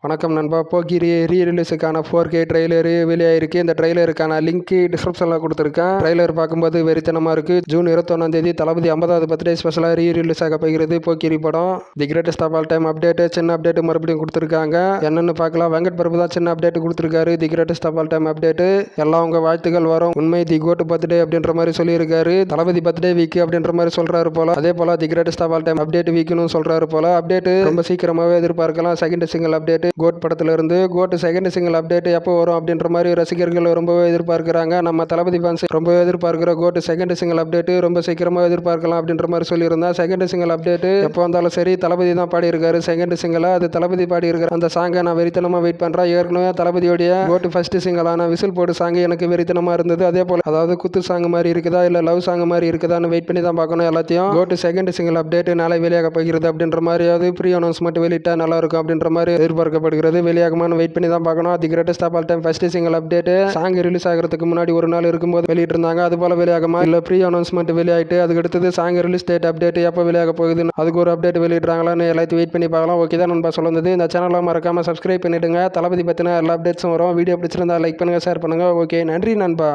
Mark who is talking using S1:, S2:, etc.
S1: வணக்கம் நண்பா. போக்கிரி ரீரிலீஸுக்கான 4K trailer வெளியாயிருக்கு. இந்த ட்ரெய்லருக்கான லிங்க் டிஸ்கிரிப்ஷனில் கொடுத்துருக்கேன். ட்ரெய்லர் பார்க்கும்போது வெறித்தனமாக இருக்குது. ஜூன் 21 தளபதி 50வது பர்த்டே ஸ்பெஷலாக ரீரிலீஸ் ஆக போகிறது போக்கிரி படம். The greatest of all time update, சின்ன அப்டேட் மறுபடியும் கொடுத்துருக்காங்க. என்னென்னு பார்க்கலாம். வெங்கட் பிரபு தான் சின்ன அப்டேட் கொடுத்துருக்காரு. The greatest of all time update எல்லாம் உங்கள் வாழ்த்துக்கள் வரும். உண்மை தி கோட் பர்த்டே அப்படின்ற மாதிரி சொல்லியிருக்காரு. தளபதி பர்த்டே வீக் அப்படின்ற மாதிரி சொல்றாரு போல. அதே போல the greatest of all time update வீக்னு சொல்றாரு போல. அப்டேட் ரொம்ப சீக்கிரமாகவே எதிர்பார்க்கலாம். செகண்ட் சிங்கிள் அப்டேட் கோட் படத்துல இருந்து கோட் செகண்ட் சிங்கிள் அப்டேட் எப்போ வரும் அப்படின்ற மாதிரி ரசிகர்கள் ரொம்பவே எதிர்பார்க்கிறாங்க. நம்ம தளபதி ஃபேன்ஸ் ரொம்பவே எதிர்பார்க்கிற கோட் செகண்ட் சிங்கிள் அப்டேட் ரொம்ப சீக்கிரமா எதிர்பார்க்கலாம் அப்படின்ற மாதிரி சொல்லியிருந்தா. செகண்ட் சிங்கிள் அப்டேட் எப்போ வந்தாலும் சரி தளபதி தான் பாடி இருக்காரு. செகண்ட் சிங்கிளா அது தளபதி பாடி இருக்கிற அந்த சாங்கை நான் வெறித்தனமா வெயிட் பண்றேன். ஏற்கனவே தளபதியோடைய கோட் ஃபர்ஸ்ட் சிங்கிளான விசில் போடு சாங் எனக்கு வெறித்தனமா இருந்தது. அதே போல அதாவது குத்து சாங் மாதிரி இருக்குதா இல்ல லவ் சாங் மாதிரி இருக்குதான்னு வெயிட் பண்ணி தான் பார்க்கணும். எல்லாத்தையும் கோட் செகண்ட் சிங்கிள் அப்டேட் நாளை வெளியாக போகிறது அப்படின்ற மாதிரி அது ப்ரீ அனௌன்ஸ்மெண்ட் வெளியிட்டா நல்லா இருக்கும் அப்படின்ற மாதிரி எதிர்பார்க்கப்படுகிறது. வெளியாகுமான்னு வெயிட் பண்ணி தான் பார்க்கணும். The greatest of all time first single update song release ஆகிறதுக்கு முன்னாடி ஒரு நாள் இருக்கும்போது வெளியிட்டு இருந்தாங்க. அது போல வெளியாகுமா இல்ல ப்ரீ அனௌன்ஸ்மெண்ட் வெளியாயிட்டு அதுக்கு அடுத்தது சாங் ரிலீஸ் டேட் அப்டேட் எப்போ வெளியாக போகுதுன்னு அதுக்கு ஒரு அப்டேட் வெளியிடுறாங்களான்னு எல்லாத்தையும் வெயிட் பண்ணி பார்க்கலாம். ஓகே தான் நண்பா சொல்லுறது. இந்த சேனலை மறக்காம சப்ஸ்கிரைப் பண்ணிடுங்க. தளபதி பற்றின எல்லா அப்டேட்ஸும் வரும். வீடியோ பிடிச்சிருந்தா லைக் பண்ணுங்க, ஷேர் பண்ணுங்க. ஓகே, நன்றி நண்பா.